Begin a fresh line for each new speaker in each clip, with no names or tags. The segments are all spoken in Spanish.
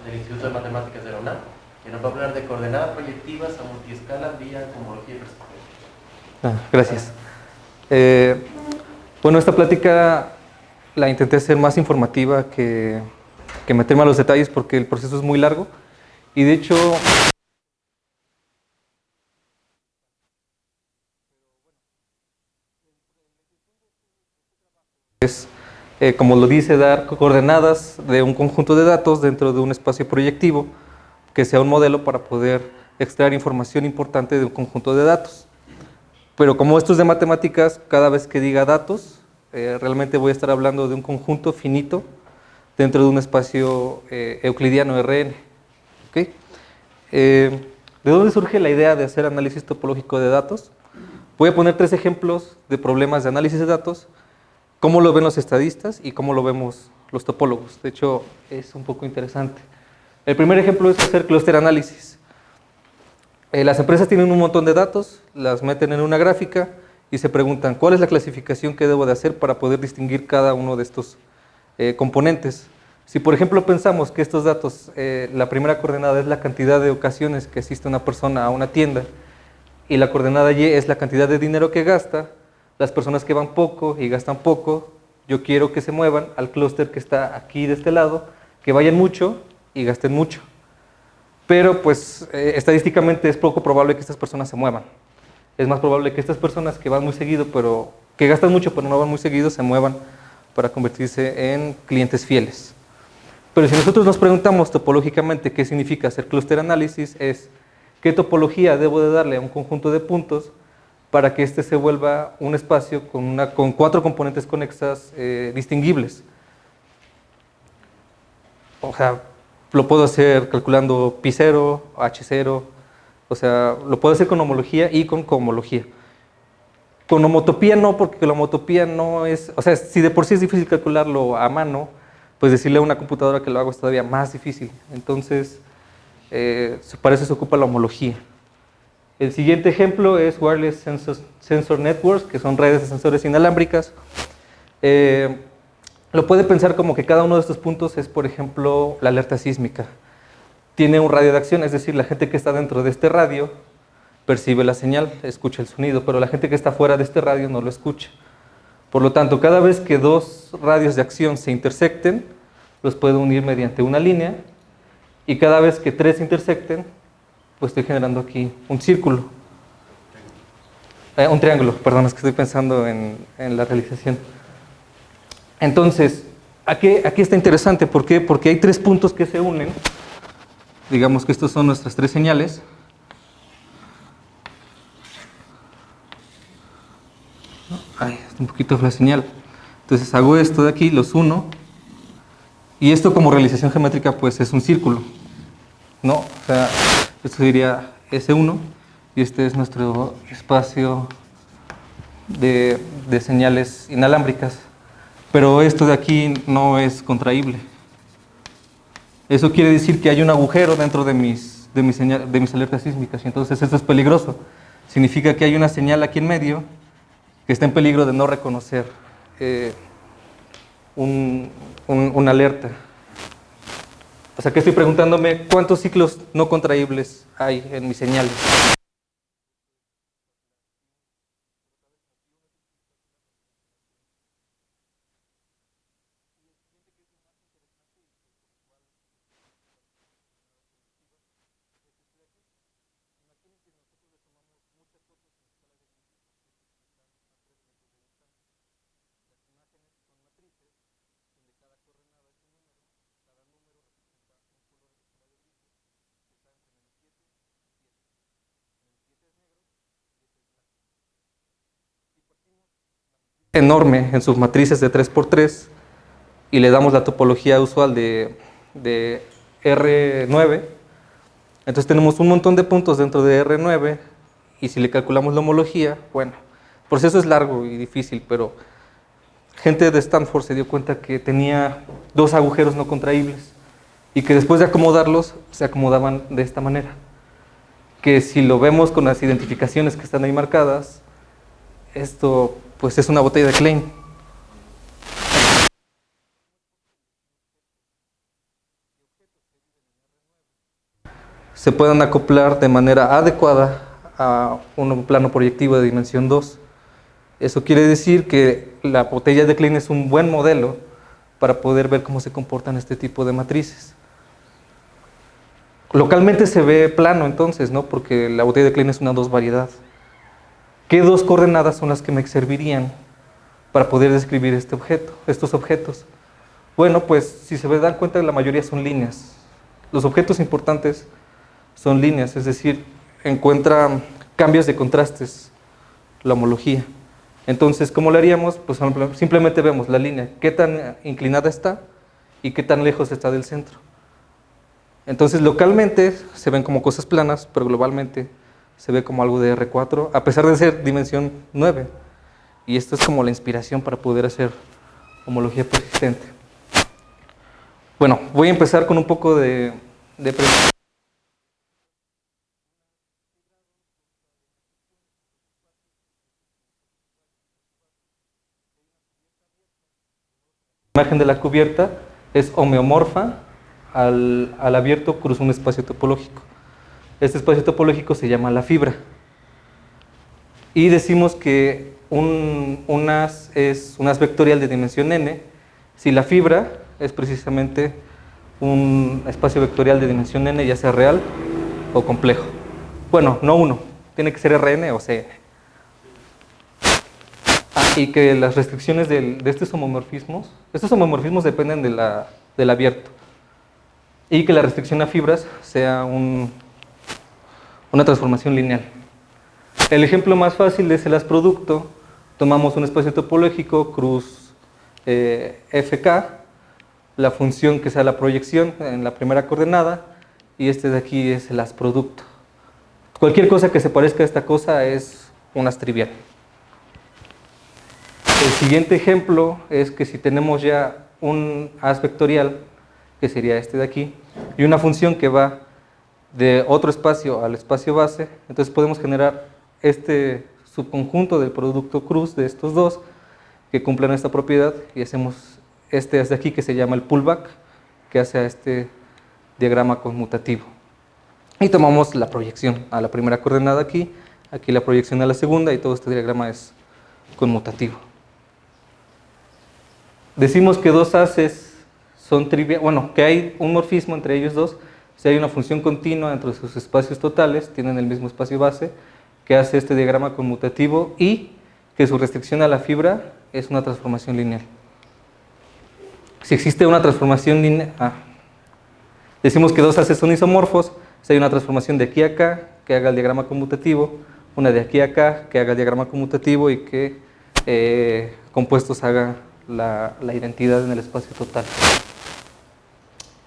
del Instituto de Matemáticas de la UNAM, que nos va a hablar de coordenadas proyectivas a multiescala vía homología y perspectiva.
Gracias. Bueno, esta plática la intenté hacer más informativa que meterme a los detalles porque el proceso es muy largo y de hecho es, como lo dice, dar coordenadas de un conjunto de datos dentro de un espacio proyectivo que sea un modelo para poder extraer información importante de un conjunto de datos. Pero como esto es de matemáticas, cada vez que diga datos, realmente voy a estar hablando de un conjunto finito dentro de un espacio euclidiano Rn. ¿Okay? ¿De dónde surge la idea de hacer análisis topológico de datos? Voy a poner 3 ejemplos de problemas de análisis de datos, cómo lo ven los estadistas y cómo lo vemos los topólogos. De hecho, es un poco interesante. El primer ejemplo es hacer clúster análisis. Las empresas tienen un montón de datos, las meten en una gráfica y se preguntan cuál es la clasificación que debo de hacer para poder distinguir cada uno de estos componentes. Si por ejemplo pensamos que estos datos, la primera coordenada es la cantidad de ocasiones que asiste una persona a una tienda y la coordenada Y es la cantidad de dinero que gasta, las personas que van poco y gastan poco, yo quiero que se muevan al clúster que está aquí de este lado, que vayan mucho y gasten mucho. Pero pues estadísticamente es poco probable que estas personas se muevan. Es más probable que estas personas que van muy seguido, pero que gastan mucho pero no van muy seguido, se muevan para convertirse en clientes fieles. Pero si nosotros nos preguntamos topológicamente qué significa hacer clúster análisis, es qué topología debo de darle a un conjunto de puntos para que este se vuelva un espacio con 4 componentes conexas distinguibles. O sea, lo puedo hacer calculando pi0, h0, o sea, lo puedo hacer con homología y con cohomología. Con homotopía no, porque la homotopía no es, o sea, si de por sí es difícil calcularlo a mano, pues decirle a una computadora que lo hago es todavía más difícil. Entonces, para eso se ocupa la homología. El siguiente ejemplo es Wireless Sensor Networks, que son redes de sensores inalámbricas. Lo puede pensar como que cada uno de estos puntos es, por ejemplo, la alerta sísmica. Tiene un radio de acción, es decir, la gente que está dentro de este radio percibe la señal, escucha el sonido, pero la gente que está fuera de este radio no lo escucha. Por lo tanto, cada vez que 2 radios de acción se intersecten, los puedo unir mediante una línea, y cada vez que 3 se intersecten, pues estoy generando aquí un círculo. Un triángulo, perdón, es que estoy pensando en la realización. Entonces, aquí está interesante, ¿por qué? Porque hay 3 puntos que se unen, digamos que estos son nuestras 3 señales. Ay, está un poquito la señal. Entonces hago esto de aquí, los uno, y esto como realización geométrica pues es un círculo, ¿no? O sea, esto sería S1 y este es nuestro espacio de señales inalámbricas. Pero esto de aquí no es contraíble. Eso quiere decir que hay un agujero dentro de mis alertas sísmicas y entonces esto es peligroso. Significa que hay una señal aquí en medio que está en peligro de no reconocer una alerta. O sea que estoy preguntándome cuántos ciclos no contraíbles hay en mis señales. Enorme en sus matrices de 3×3 y le damos la topología usual de R9, entonces tenemos un montón de puntos dentro de R9 y si le calculamos la homología, bueno, el proceso es largo y difícil, pero gente de Stanford se dio cuenta que tenía 2 agujeros no contraíbles y que después de acomodarlos se acomodaban de esta manera, que si lo vemos con las identificaciones que están ahí marcadas, esto pues es una botella de Klein. se puedan acoplar de manera adecuada a un plano proyectivo de dimensión 2. Eso quiere decir que la botella de Klein es un buen modelo para poder ver cómo se comportan este tipo de matrices. Localmente se ve plano entonces, ¿no? Porque la botella de Klein es una 2 variedad. ¿Qué dos coordenadas son las que me servirían para poder describir estos objetos? Bueno, pues si se dan cuenta, la mayoría son líneas. Los objetos importantes son líneas, es decir, encuentra cambios de contrastes, la homología. Entonces, ¿cómo lo haríamos? Pues simplemente vemos la línea, qué tan inclinada está y qué tan lejos está del centro. Entonces, localmente se ven como cosas planas, pero globalmente se ve como algo de R4, a pesar de ser dimensión 9. Y esto es como la inspiración para poder hacer homología persistente. Bueno, voy a empezar con un poco de la imagen de la cubierta es homeomorfa al abierto cruza un espacio topológico. Este espacio topológico se llama la fibra. Y decimos que un haz es un haz vectorial de dimensión n si la fibra es precisamente un espacio vectorial de dimensión n, ya sea real o complejo. Bueno, no uno, tiene que ser Rn o Cn. Y que las restricciones de estos homomorfismos dependen del abierto. Y que la restricción a fibras sea una transformación lineal. El ejemplo más fácil es el haz producto. Tomamos un espacio topológico, cruz FK, la función que sea la proyección en la primera coordenada, y este de aquí es el haz producto. Cualquier cosa que se parezca a esta cosa es un haz trivial. El siguiente ejemplo es que si tenemos ya un haz vectorial, que sería este de aquí, y una función que va de otro espacio al espacio base, entonces podemos generar este subconjunto del producto cruz de estos dos que cumplan esta propiedad, y hacemos este haz de aquí que se llama el pullback, que hace a este diagrama conmutativo. Y tomamos la proyección a la primera coordenada aquí la proyección a la segunda, y todo este diagrama es conmutativo. Decimos que dos haces son triviales, bueno, que hay un morfismo entre ellos dos si hay una función continua entre sus espacios totales, tienen el mismo espacio base, que hace este diagrama conmutativo, y que su restricción a la fibra es una transformación lineal. Si existe una transformación lineal, decimos que dos haces son isomorfos si hay una transformación de aquí a acá que haga el diagrama conmutativo, una de aquí a acá que haga el diagrama conmutativo, y que compuestos haga la identidad en el espacio total.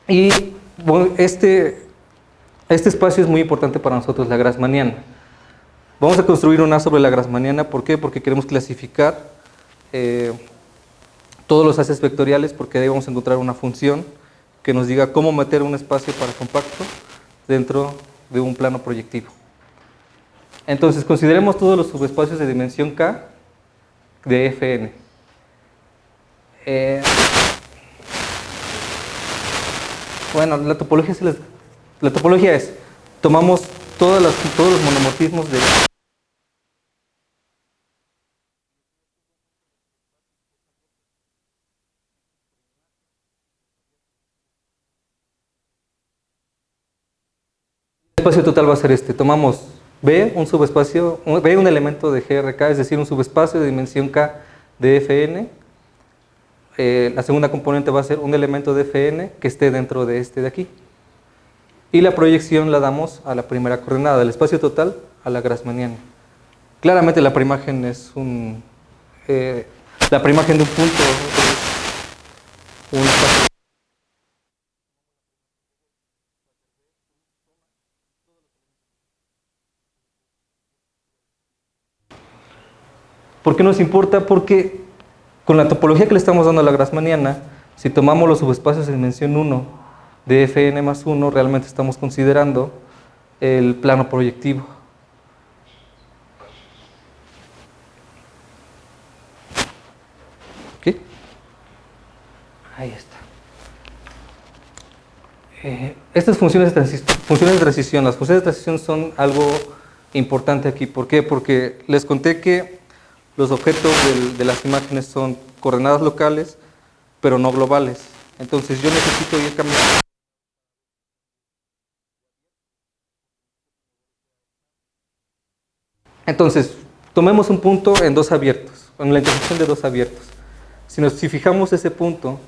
Y bueno, este espacio es muy importante para nosotros, la grassmanniana. Vamos a construir un haz sobre la grassmanniana. ¿Por qué? Porque queremos clasificar todos los haces vectoriales, porque ahí vamos a encontrar una función que nos diga cómo meter un espacio para compacto dentro de un plano proyectivo. Entonces, consideremos todos los subespacios de dimensión K de Fn. Bueno, la topología es, tomamos todos los monomorfismos de el espacio total va a ser este. Tomamos B, un elemento de GRK, es decir, un subespacio de dimensión K de Fn. La segunda componente va a ser un elemento de Fn que esté dentro de este de aquí. Y la proyección la damos a la primera coordenada del espacio total a la grassmanniana. Claramente la preimagen es la preimagen de un punto es un espacio. ¿Por qué nos importa? Porque con la topología que le estamos dando a la grassmanniana, si tomamos los subespacios de dimensión 1 de Fn más 1, realmente estamos considerando el plano proyectivo. ¿Ok? Ahí está. Estas funciones de transición, las funciones de transición son algo importante aquí. ¿Por qué? Porque les conté que los objetos de las imágenes son coordenadas locales, pero no globales. Entonces yo necesito ir cambiando. Entonces, tomemos un punto en dos abiertos, en la intersección de dos abiertos. Si fijamos ese punto,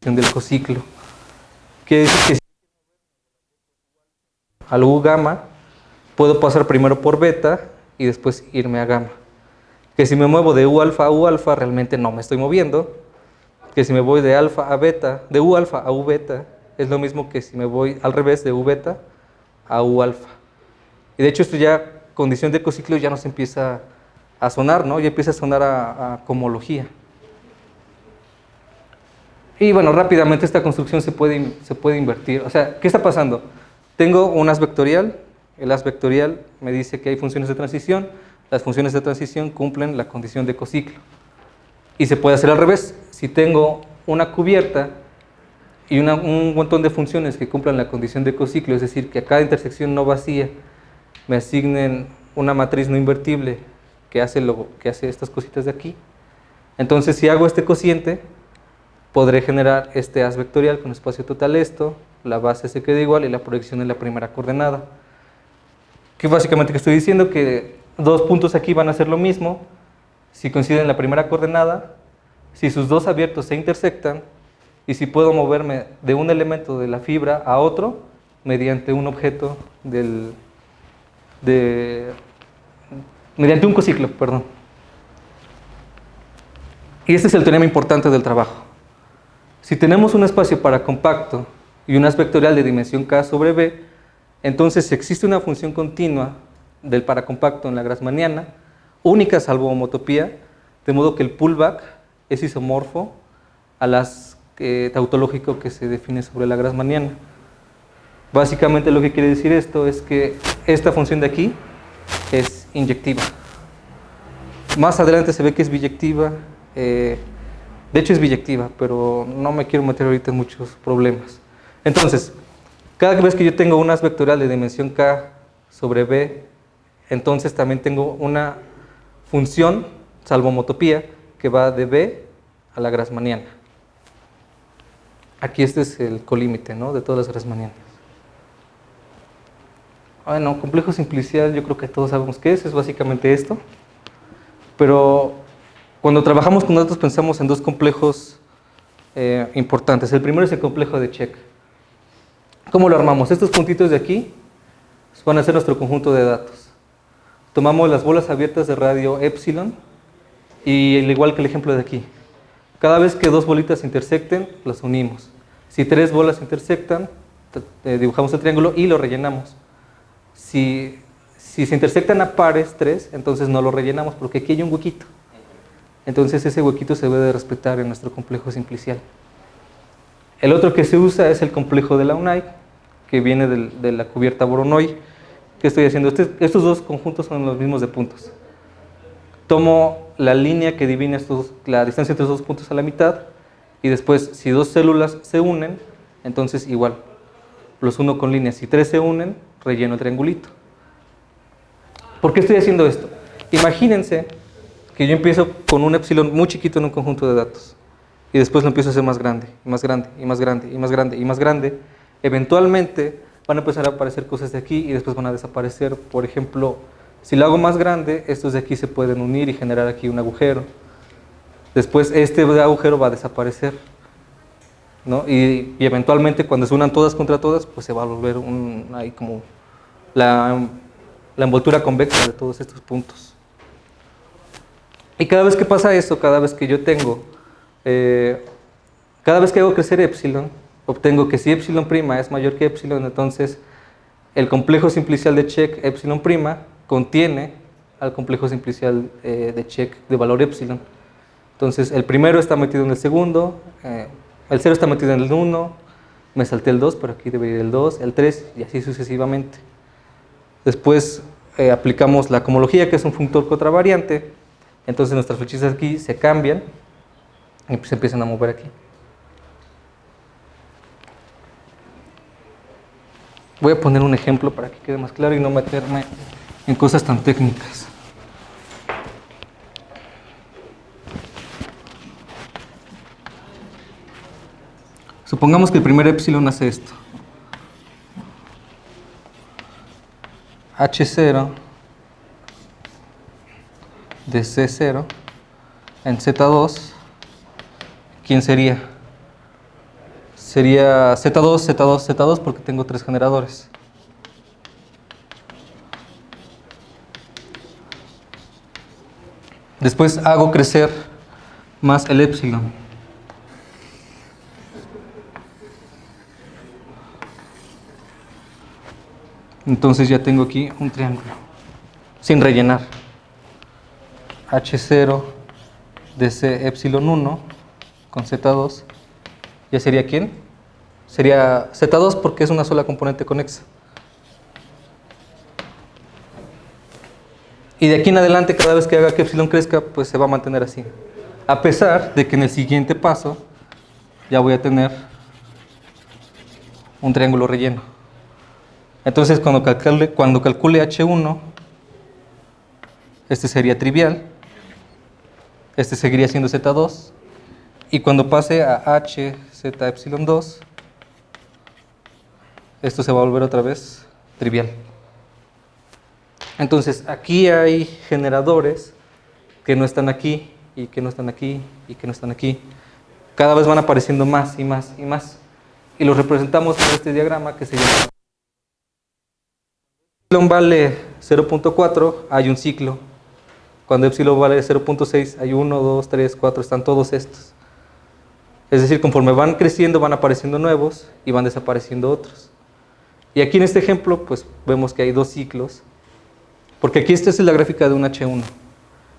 del cociclo, quiere decir que si al U gamma puedo pasar primero por beta y después irme a gamma. Que si me muevo de U alfa a U alfa realmente no me estoy moviendo, que si me voy de alfa a beta, de U alfa a U beta, es lo mismo que si me voy al revés de U beta a U alfa. Y de hecho esto ya, condición de cociclo, ya nos empieza a sonar, ¿no? Ya empieza a sonar a cohomología. Y bueno, rápidamente esta construcción se puede invertir. O sea, ¿qué está pasando? Tengo un as vectorial, el as vectorial me dice que hay funciones de transición, las funciones de transición cumplen la condición de cociclo. Y se puede hacer al revés. Si tengo una cubierta y un montón de funciones que cumplan la condición de cociclo, es decir, que a cada intersección no vacía me asignen una matriz no invertible que hace estas cositas de aquí, entonces si hago este cociente, podré generar este as vectorial con espacio total esto, la base se queda igual y la proyección en la primera coordenada. Que básicamente que estoy diciendo que dos puntos aquí van a ser lo mismo si coinciden en la primera coordenada, si sus dos abiertos se intersectan y si puedo moverme de un elemento de la fibra a otro mediante un objeto mediante un cociclo, perdón. Y este es el teorema importante del trabajo. Si tenemos un espacio paracompacto y un as vectorial de dimensión k sobre b, entonces existe una función continua del paracompacto en la grassmanniana, única salvo homotopía, de modo que el pullback es isomorfo al as tautológico que se define sobre la grassmanniana. Básicamente lo que quiere decir esto es que esta función de aquí es inyectiva. Más adelante se ve que es biyectiva. De hecho es biyectiva, pero no me quiero meter ahorita en muchos problemas. Entonces, cada vez que yo tengo un as vectorial de dimensión k sobre b, entonces también tengo una función, salvo homotopía, que va de b a la grassmanniana. Aquí este es el colímite, ¿no?, de todas las grassmannianas. Bueno, complejo simplicial, yo creo que todos sabemos qué es básicamente esto. Pero cuando trabajamos con datos pensamos en dos complejos importantes. El primero es el complejo de check. ¿Cómo lo armamos? Estos puntitos de aquí van a ser nuestro conjunto de datos. Tomamos las bolas abiertas de radio epsilon y al igual que el ejemplo de aquí. Cada vez que dos bolitas se intersecten, las unimos. Si tres bolas se intersectan, dibujamos el triángulo y lo rellenamos. Si se intersectan a pares, tres, entonces no lo rellenamos porque aquí hay un huequito. Entonces ese huequito se debe de respetar en nuestro complejo simplicial. El otro que se usa es el complejo de Launay, que viene de la cubierta Voronoi. ¿Qué estoy haciendo? Estos dos conjuntos son los mismos de puntos. Tomo la línea que divide la distancia entre estos dos puntos a la mitad y después, si dos células se unen, entonces igual, los uno con líneas. Si tres se unen, relleno el triangulito. ¿Por qué estoy haciendo esto? Imagínense que yo empiezo con un epsilon muy chiquito en un conjunto de datos y después lo empiezo a hacer más grande, y más grande, y más grande, y más grande, y más grande. Eventualmente van a empezar a aparecer cosas de aquí y después van a desaparecer. Por ejemplo, si lo hago más grande, estos de aquí se pueden unir y generar aquí un agujero. Después este agujero va a desaparecer, ¿no? Y eventualmente cuando se unan todas contra todas, pues se va a volver ahí como la envoltura convexa de todos estos puntos. Y cada vez que pasa eso, cada vez que yo tengo, cada vez que hago crecer epsilon, obtengo que si epsilon' es mayor que epsilon, entonces el complejo simplicial de check epsilon' contiene al complejo simplicial de check de valor epsilon. Entonces el primero está metido en el segundo, el 0 está metido en el 1, me salté el 2, pero aquí debería ir el 2, el 3 y así sucesivamente. Después aplicamos la cohomología, que es un funtor contravariante. Entonces nuestras flechas aquí se cambian y se empiezan a mover aquí. Voy a poner un ejemplo para que quede más claro y no meterme en cosas tan técnicas. Supongamos que el primer epsilon hace esto. H0 de C0 en Z2, ¿quién sería? Sería Z2, Z2, Z2 porque tengo 3 generadores. Después hago crecer más el epsilon. Entonces ya tengo aquí un triángulo sin rellenar. H0 de C epsilon 1 con Z2. ¿Ya sería quién? Sería Z2 porque es una sola componente conexa. Y de aquí en adelante, cada vez que haga que epsilon crezca, pues se va a mantener así. A pesar de que en el siguiente paso ya voy a tener un triángulo relleno. Entonces cuando calcule H1, este sería trivial, este seguiría siendo Z2, y cuando pase a H, Z epsilon 2, esto se va a volver otra vez trivial. Entonces aquí hay generadores que no están aquí, y que no están aquí, y que no están aquí. Cada vez van apareciendo más y más y más. Y los representamos en este diagrama que se llama... Epsilon vale 0.4, hay un ciclo. Cuando epsilon vale 0.6, hay 1, 2, 3, 4, están todos estos. Es decir, conforme van creciendo, van apareciendo nuevos y van desapareciendo otros. Y aquí en este ejemplo, pues vemos que hay 2 ciclos, porque aquí esta es la gráfica de un H1.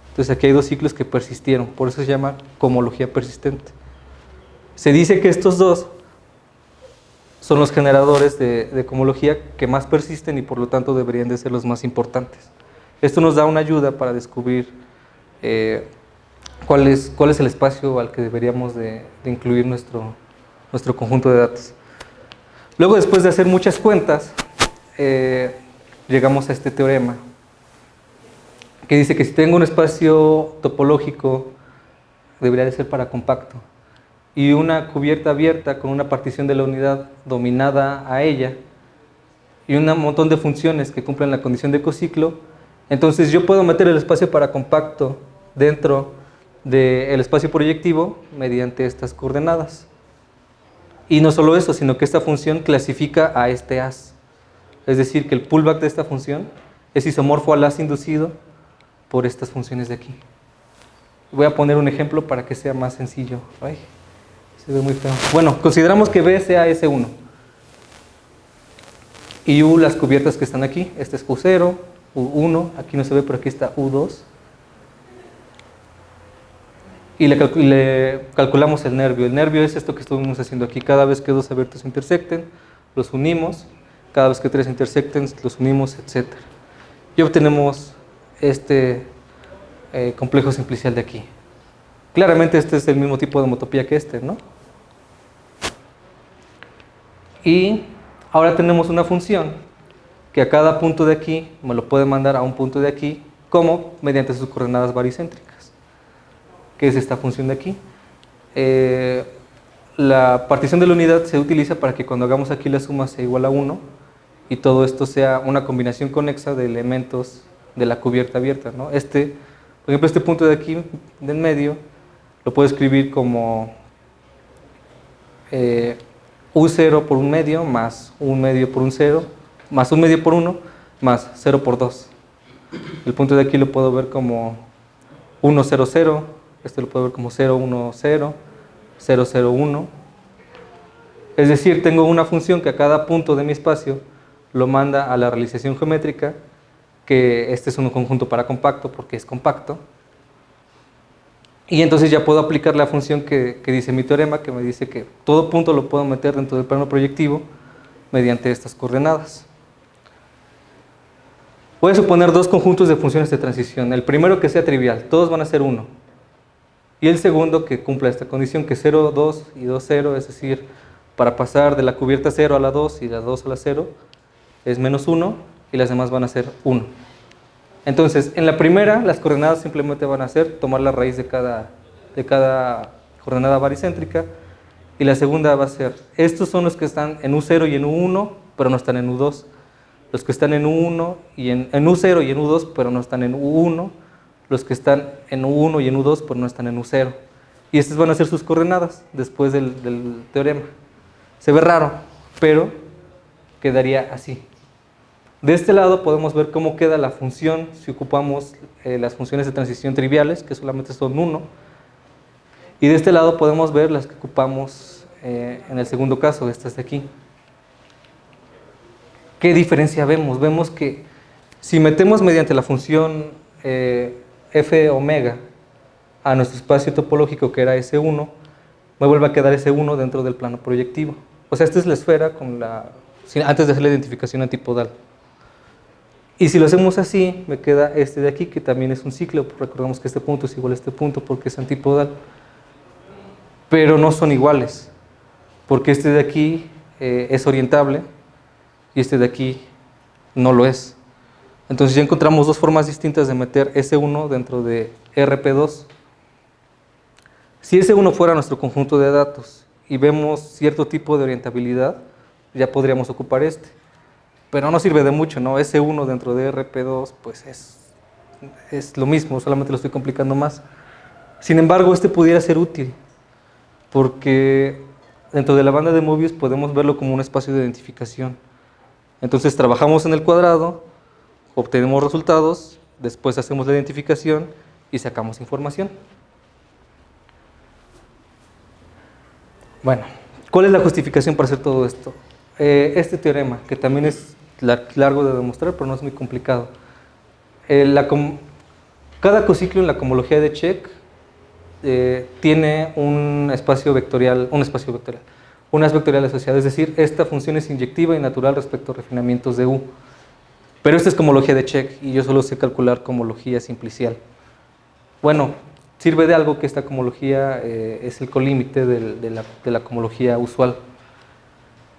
Entonces aquí hay 2 ciclos que persistieron, por eso se llama cohomología persistente. Se dice que estos 2 son los generadores de cohomología que más persisten y por lo tanto deberían de ser los más importantes. Esto nos da una ayuda para descubrir cuál es el espacio al que deberíamos de incluir nuestro conjunto de datos. Luego, después de hacer muchas cuentas, llegamos a este teorema que dice que si tengo un espacio topológico, debería de ser paracompacto, y una cubierta abierta con una partición de la unidad dominada a ella, y un montón de funciones que cumplen la condición de cociclo, entonces yo puedo meter el espacio paracompacto dentro del espacio proyectivo mediante estas coordenadas. Y no solo eso, sino que esta función clasifica a este as. Es decir, que el pullback de esta función es isomorfo al as inducido por estas funciones de aquí. Voy a poner un ejemplo para que sea más sencillo. Ay, se ve muy feo. Bueno, consideramos que B sea S1. Y U las cubiertas que están aquí. Este es U0, U1, aquí no se ve, pero aquí está U2. Y le calculamos el nervio. El nervio es esto que estuvimos haciendo aquí. Cada vez que 2 abiertos intersecten, los unimos. Cada vez que 3 intersecten, los unimos, etc. Y obtenemos este complejo simplicial de aquí. Claramente este es el mismo tipo de homotopía que este, ¿no? Y ahora tenemos una función que a cada punto de aquí me lo puede mandar a un punto de aquí, como mediante sus coordenadas baricéntricas, que es esta función de aquí. La partición de la unidad se utiliza para que cuando hagamos aquí la suma sea igual a 1 y todo esto sea una combinación conexa de elementos de la cubierta abierta, ¿no? Por ejemplo, este punto de aquí, de en medio, lo puedo escribir como U0 por un medio, más un medio por un 0, más un medio por 1, más 0 por 2. El punto de aquí lo puedo ver como 1, 0, 0, este lo puedo ver como 0, 1, 0, 0, 0, 1. Es decir, tengo una función que a cada punto de mi espacio lo manda a la realización geométrica, que este es un conjunto para compacto porque es compacto. Y entonces ya puedo aplicar la función que dice mi teorema, que me dice que todo punto lo puedo meter dentro del plano proyectivo mediante estas coordenadas. Voy a suponer dos conjuntos de funciones de transición. El primero que sea trivial, todos van a ser 1. Y el segundo que cumpla esta condición, que 0, 2 y 2, 0, es decir, para pasar de la cubierta 0 a la 2 y la 2 a la 0, es menos 1 y las demás van a ser 1. Entonces, en la primera, las coordenadas simplemente van a ser tomar la raíz de cada coordenada baricéntrica, y la segunda va a ser, estos son los que están en U0 y en U1, pero no están en U2. Los que están en U1 y en U0 y en U2, pero no están en U1. Los que están en U1 y en U2, pero no están en U0. Y estas van a ser sus coordenadas después del teorema. Se ve raro, pero quedaría así. De este lado podemos ver cómo queda la función si ocupamos las funciones de transición triviales, que solamente son 1. Y de este lado podemos ver las que ocupamos en el segundo caso, estas de aquí. ¿Qué diferencia vemos? Vemos que si metemos mediante la función f omega a nuestro espacio topológico, que era S1, me vuelve a quedar S1 dentro del plano proyectivo. O sea, esta es la esfera antes de hacer la identificación antipodal. Y si lo hacemos así, me queda este de aquí, que también es un ciclo. Recordemos que este punto es igual a este punto porque es antipodal. Pero no son iguales, porque este de aquí es orientable y este de aquí no lo es. Entonces ya encontramos dos formas distintas de meter S1 dentro de RP2. Si S1 fuera nuestro conjunto de datos y vemos cierto tipo de orientabilidad, ya podríamos ocupar este. Pero no sirve de mucho, ¿no? S1 dentro de RP2 pues es lo mismo, solamente lo estoy complicando más. Sin embargo, este pudiera ser útil, porque dentro de la banda de Möbius podemos verlo como un espacio de identificación. Entonces trabajamos en el cuadrado, obtenemos resultados, después hacemos la identificación y sacamos información. Bueno, ¿cuál es la justificación para hacer todo esto? Este teorema, que también es largo de demostrar, pero no es muy complicado. Cada cociclo en la cohomología de Čech tiene unas vectoriales asociadas, es decir, esta función es inyectiva y natural respecto a refinamientos de U. Pero esta es cohomología de Čech y yo solo sé calcular cohomología simplicial. Bueno, sirve de algo que esta cohomología es el colímite de la cohomología usual.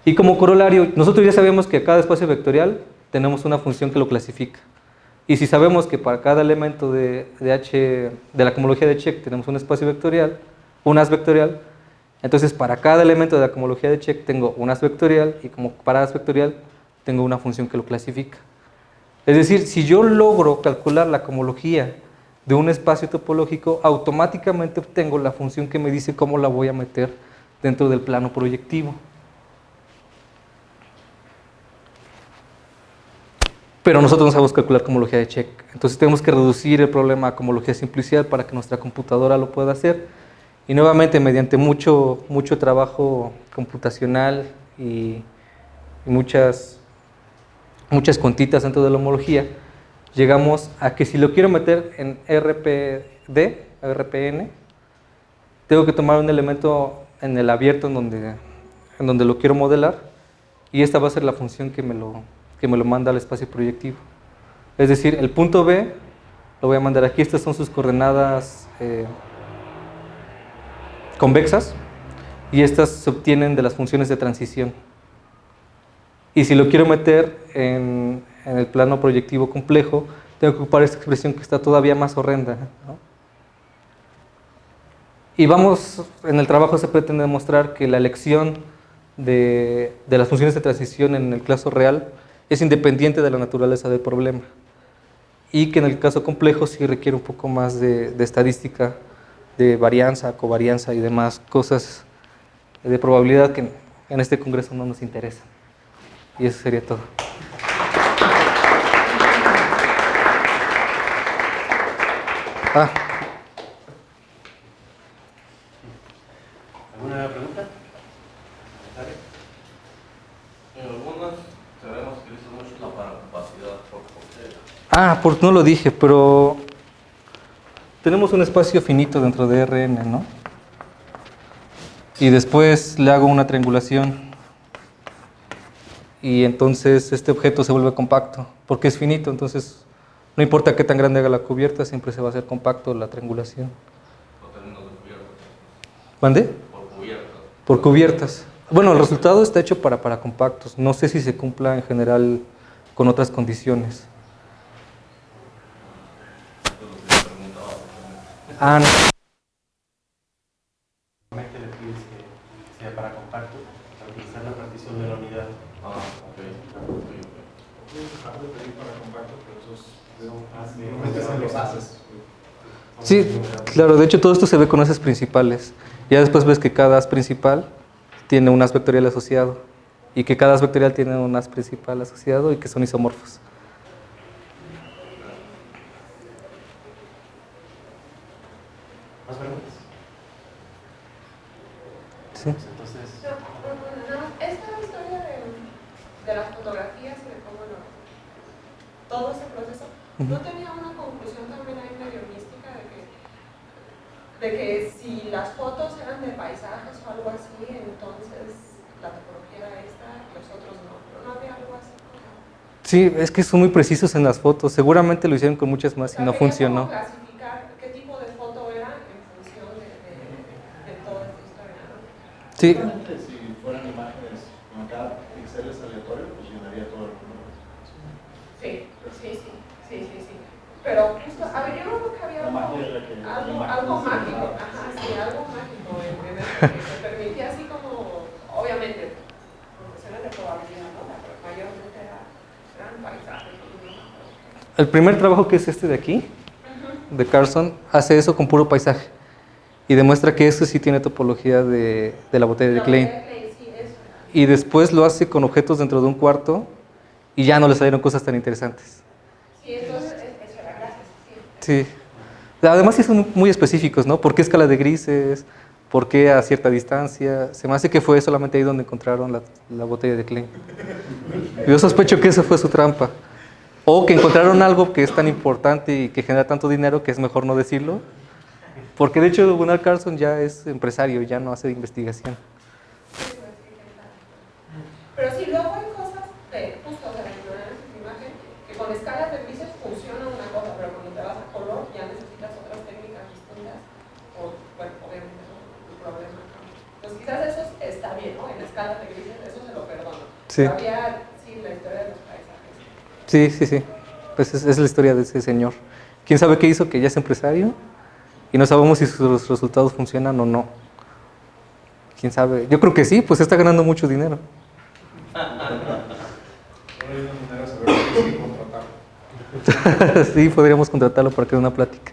Y como corolario, nosotros ya sabemos que a cada espacio vectorial tenemos una función que lo clasifica. Y si sabemos que para cada elemento de la cohomología de Čech tenemos un espacio vectorial, un as vectorial, entonces para cada elemento de la cohomología de Čech tengo un as vectorial, y como para as vectorial tengo una función que lo clasifica. Es decir, si yo logro calcular la cohomología de un espacio topológico, automáticamente obtengo la función que me dice cómo la voy a meter dentro del plano proyectivo. Pero nosotros no sabemos calcular cohomología de Čech. Entonces tenemos que reducir el problema a cohomología simplicial para que nuestra computadora lo pueda hacer. Y nuevamente, mediante mucho trabajo computacional y muchas cuentitas dentro de la homología, llegamos a que si lo quiero meter en RPD, RPN, tengo que tomar un elemento en el abierto en donde lo quiero modelar, y esta va a ser la función que me lo manda al espacio proyectivo. Es decir, el punto B lo voy a mandar aquí. Estas son sus coordenadas convexas, y estas se obtienen de las funciones de transición. Y si lo quiero meter en el plano proyectivo complejo, tengo que ocupar esta expresión que está todavía más horrenda, ¿no? Y en el trabajo se pretende demostrar que la elección de las funciones de transición en el caso real es independiente de la naturaleza del problema, y que en el caso complejo sí requiere un poco más de estadística, de varianza, covarianza y demás cosas de probabilidad que en este congreso no nos interesan. Y eso sería todo.
¿Alguna pregunta? ¿Vale?
mucho la paracapacidad por frontera.
Ah, no lo dije, pero tenemos un espacio finito dentro de Rn, ¿no? Y después le hago una triangulación. Y entonces este objeto se vuelve compacto, porque es finito, entonces no importa qué tan grande haga la cubierta, siempre se va a hacer compacto la triangulación.
Por términos de cubiertas.
¿Mande?
Por cubiertas.
Por cubiertas. Bueno, el resultado está hecho para compactos. No sé si se cumpla en general con otras condiciones. Ah, no.
Normalmente le pides que sea para compacto, para utilizar la partición de la unidad.
Ah, ok.
Puedes dejar de pedir para compacto, pero esos
Normalmente
son los haces.
Sí, claro, de hecho todo esto se ve con haces principales. Ya después ves que cada haz principal tiene un haz vectorial asociado y que cada haz vectorial tiene un haz principal asociado y que son isomorfos.
¿Más preguntas?
Sí.
Entonces,
Esta historia de las fotografías y de cómo todo ese proceso, ¿no tenía una conclusión también ahí medio mística de que si las fotos eran de paisajes o algo así, entonces la topografía era esta, los otros no? ¿Pero no había algo así?
Sí, es que son muy precisos en las fotos. Seguramente lo hicieron con muchas más y no funcionó.
¿Cómo clasificar qué tipo de foto era en función de toda esta historia, ¿no?
Sí,
Seguramente si fueran imágenes con cada píxel es aleatorio, pues llenaría todo el mundo.
Sí. Pero justo, a ver, yo creo que había
La magia era que
algo mágico, ajá, sí, algo mágico en eso, que se permitía así como, obviamente, por cuestiones de probabilidad, ¿no? Pero mayormente eran paisajes.
el primer trabajo que es este de aquí, de Carson, hace eso con puro paisaje y demuestra que eso sí tiene topología de la botella de Klein.
Sí, eso.
Y después lo hace con objetos dentro de un cuarto y ya no le salieron cosas tan interesantes.
Sí, entonces, eso era, gracias.
Sí. Además sí son muy específicos, ¿no? ¿Por qué escala de grises? ¿Por qué a cierta distancia? Se me hace que fue solamente ahí donde encontraron la botella de Klein. Yo sospecho que esa fue su trampa. O que encontraron algo que es tan importante y que genera tanto dinero que es mejor no decirlo. Porque de hecho Gunnar Carlson ya es empresario, ya no hace investigación.
Pero sí, luego hay cosas justo de la ignorancia de imagen, que con escalas de grises funciona una cosa, pero cuando te vas a color ya necesitas otras técnicas distintas, o bueno, obviamente eso es un problema. Pues quizás eso está bien, ¿no? En escalas de grises, eso se lo perdono.
Sí.
Pero había, sí, la historia de los paisajes.
Sí. Pues es la historia de ese señor. ¿Quién sabe qué hizo? Que ya es empresario y no sabemos si sus resultados funcionan o no. ¿Quién sabe? Yo creo que sí, pues está ganando mucho dinero.
No hay una manera de saber si contratar.
Sí, podríamos contratarlo para que dé una plática.